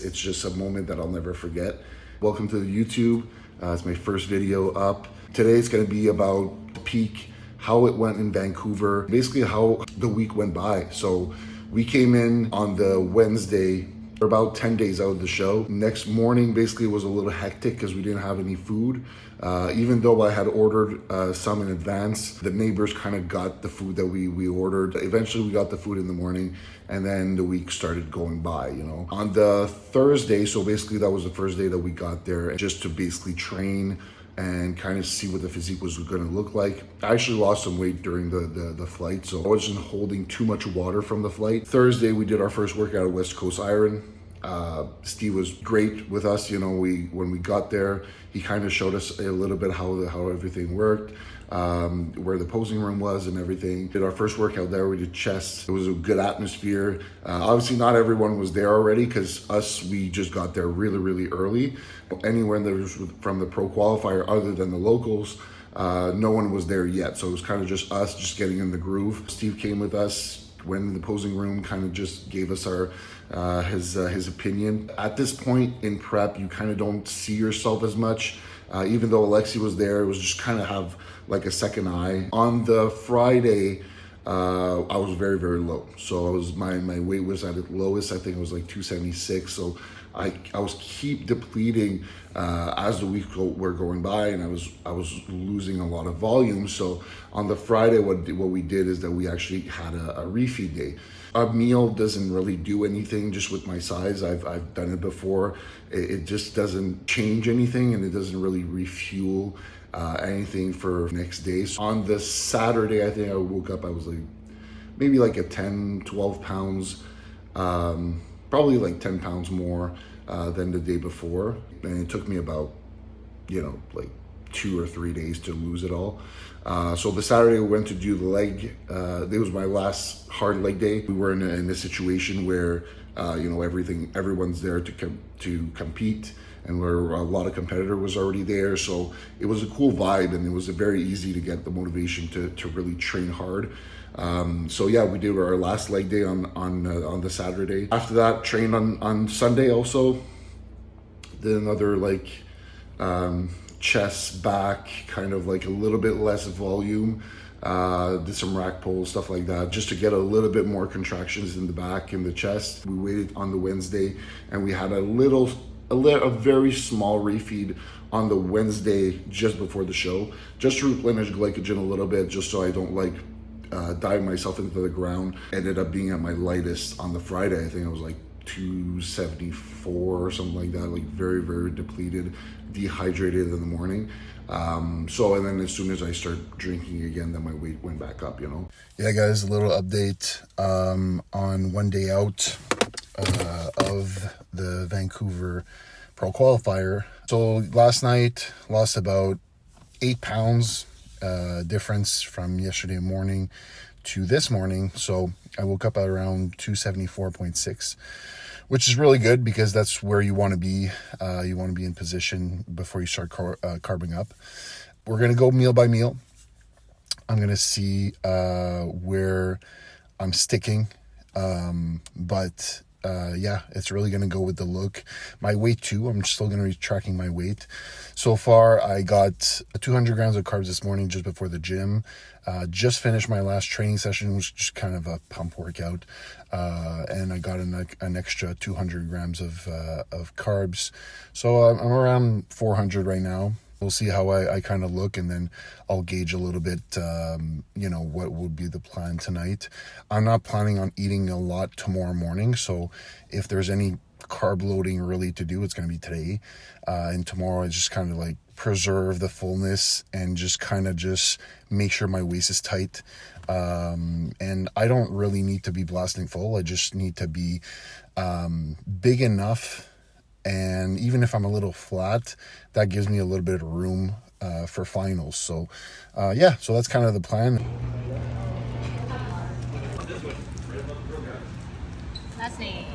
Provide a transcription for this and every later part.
It's just a moment that I'll never forget. Welcome to the YouTube. It's my first video up. Today it's going to be about peak, how it went in Vancouver, basically how the week went by. So we came in on the Wednesday. We're about 10 days out of the show. Next morning basically was a little hectic because we didn't have any food. Even though I had ordered some in advance, the neighbors kind of got the food that we ordered. Eventually we got the food in the morning, and then the week started going by, you know. On the Thursday, so basically that was the first day that we got there just to basically train and kind of see what the physique was going to look like. I actually lost some weight during the flight, so I wasn't holding too much water from the flight. Thursday, we did our first workout at West Coast Iron. Steve was great with us. You know, when we got there, he kind of showed us a little bit how everything worked, where the posing room was and everything. Did our first workout there. We did chest. It was a good atmosphere. Obviously, not everyone was there already because we just got there really early. Anywhere that was from the pro qualifier other than the locals, no one was there yet. So it was kind of just us just getting in the groove. Steve came with us, went in the posing room, kind of just gave us our his opinion. At this point in prep, you kind of don't see yourself as much. Even though Alexi was there, it was just kind of have like a second eye. On the Friday, I was very low. So my weight was at its lowest. I think it was like 276. So I was keep depleting as the week were going by, and I was losing a lot of volume. So on the Friday, what we did is that we actually had a refeed day. A meal doesn't really do anything just with my size. I've done it before. It just doesn't change anything, and it doesn't really refuel anything for next day. So on the Saturday, I think I woke up, I was like maybe like a 10-12 pounds, probably like 10 pounds more than the day before. And it took me about, like 2 or 3 days to lose it all. So the Saturday we went to do the leg. It was my last hard leg day. We were in a situation where everyone's there to compete, and where a lot of competitor was already there. So it was a cool vibe, and it was very easy to get the motivation to really train hard. So yeah, we did our last leg day on the Saturday. After that, trained on Sunday also. Did another chest, back, kind of like a little bit less volume. Did some rack pulls, stuff like that, just to get a little bit more contractions in the back and the chest. We waited on the Wednesday, and we had a very small refeed on the Wednesday just before the show, just to replenish glycogen a little bit, just so I don't dive myself into the ground. Ended up being at my lightest on the Friday. I think I was like 274 or something like that, like very depleted, dehydrated in the morning. And then as soon as I start drinking again, then my weight went back up, Yeah, guys, a little update on one day out of the Vancouver Pro Qualifier. So last night, lost about 8 pounds difference from yesterday morning to this morning. So I woke up at around 274.6, which is really good because that's where you want to be. You want to be in position before you start carbing up. We're going to go meal by meal. I'm going to see where I'm sticking. But yeah, it's really going to go with the look. My weight too, I'm still going to be tracking my weight. So far, I got 200 grams of carbs this morning just before the gym. Just finished my last training session, which is just kind of a pump workout. And I got an extra 200 grams of carbs. So I'm around 400 right now. We'll see how I kind of look, and then I'll gauge a little bit, what would be the plan tonight. I'm not planning on eating a lot tomorrow morning, so if there's any carb loading really to do, it's going to be today. And tomorrow I just kind of like preserve the fullness and just kind of just make sure my waist is tight. And I don't really need to be blasting full. I just need to be big enough. And even if I'm a little flat, that gives me a little bit of room for finals. So yeah, so that's kind of the plan. Last name.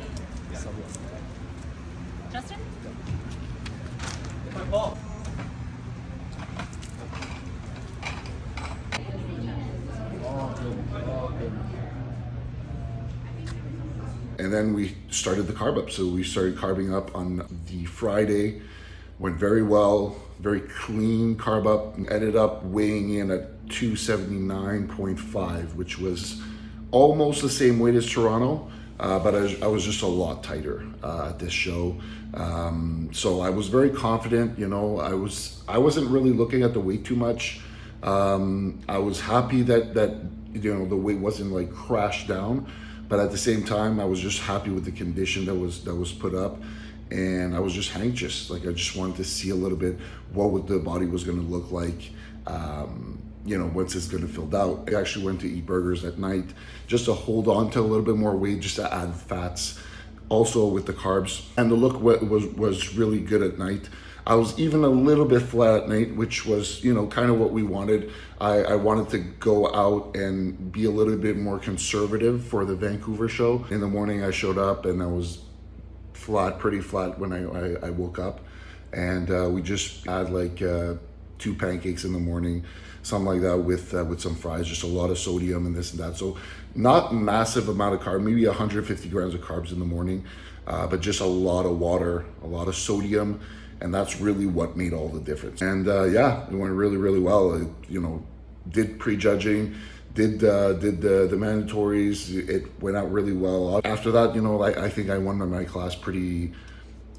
Justin? And then we started the carb up. So we started carbing up on the Friday, went very well, very clean carb up, and ended up weighing in at 279.5, which was almost the same weight as Toronto, but I was just a lot tighter at this show. So I was very confident, you know, I wasn't really looking at the weight too much. I was happy that you know, the weight wasn't like crashed down, but at the same time, I was just happy with the condition that was put up. And I was just anxious. Like, I just wanted to see a little bit what the body was going to look like, you know, once it's going to filled out. I actually went to eat burgers at night just to hold on to a little bit more weight, just to add fats, also with the carbs. And the look was really good at night. I was even a little bit flat at night, which was, you know, kind of what we wanted. I wanted to go out and be a little bit more conservative for the Vancouver show. In the morning, I showed up and I was pretty flat when I woke up, and we just had like 2 pancakes in the morning, something like that, with some fries, just a lot of sodium and this and that. So not massive amount of carb, maybe 150 grams of carbs in the morning, but just a lot of water, a lot of sodium, and that's really what made all the difference. And yeah, it went really, really well. You know, did prejudging, did the mandatories. It went out really well. After that, you know, I think I won my class pretty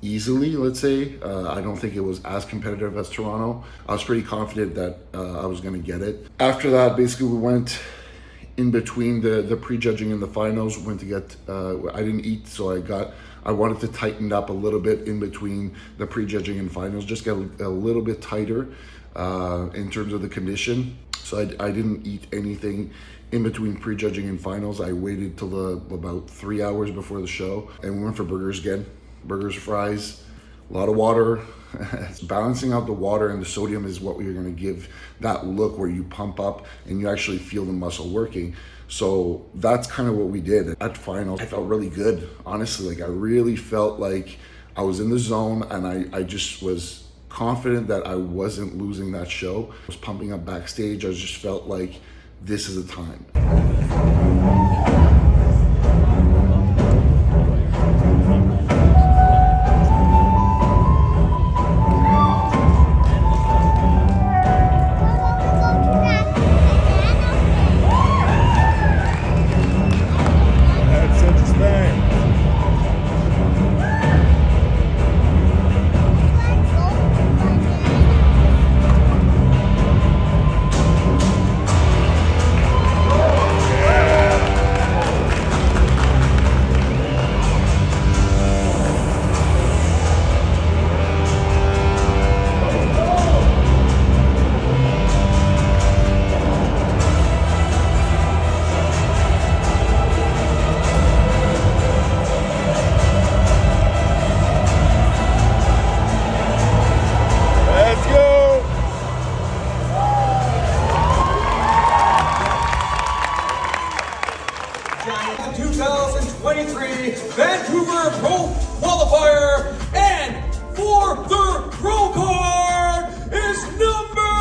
easily, let's say. I don't think it was as competitive as Toronto. I was pretty confident that I was going to get it. After that, basically, we went in between the prejudging and the finals. We went to get, I didn't eat, so I wanted to tighten up a little bit in between the prejudging and finals, just get a little bit tighter in terms of the condition. So I didn't eat anything in between prejudging and finals. I waited till about 3 hours before the show, and we went for burgers again. Burgers, fries, a lot of water. Balancing out the water and the sodium is what we're gonna give that look where you pump up and you actually feel the muscle working. So that's kind of what we did. At finals, I felt really good, honestly. Like, I really felt like I was in the zone, and I just was confident that I wasn't losing that show. I was pumping up backstage. I just felt like this is the time. The 2023 Vancouver Pro Qualifier, and for the procard is number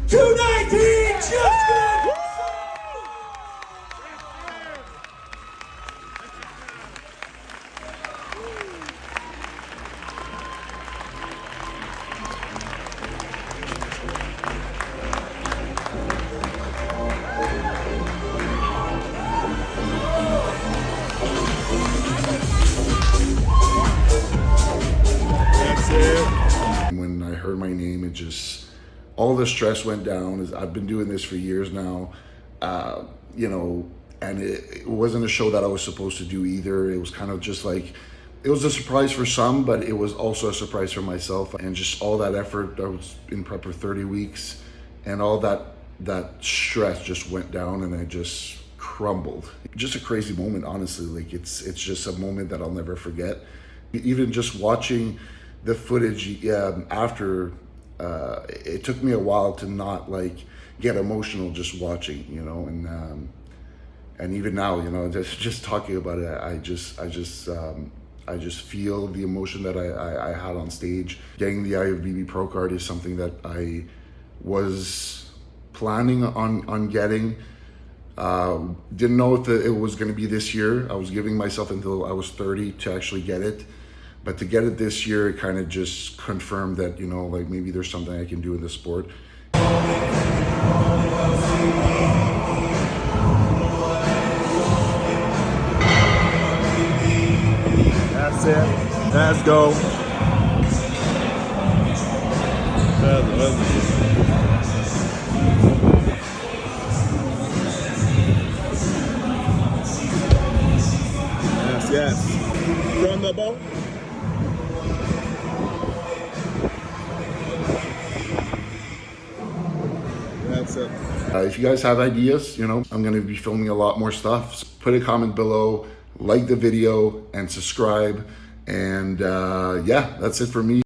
219, Justin! When I heard my name, it just, all the stress went down. I've been doing this for years now, you know, and it wasn't a show that I was supposed to do either. It was kind of just like, it was a surprise for some, but it was also a surprise for myself. And just all that effort, I was in prep for 30 weeks, and all that stress just went down, and I just crumbled. Just a crazy moment, honestly. Like, it's just a moment that I'll never forget. Even just watching the footage after, it took me a while to not like get emotional just watching, you know, and even now, you know, just talking about it, I just feel the emotion that I had on stage. Getting the IFBB procard is something that I was planning on getting Didn't know if it was going to be this year. I was giving myself until I was 30 to actually get it. But to get it this year, it kind of just confirmed that, like maybe there's something I can do in this sport. That's it. Let's go. Yes. From the boat. That's it. If you guys have ideas, I'm going to be filming a lot more stuff. Put a comment below, like the video, and subscribe. And yeah, that's it for me.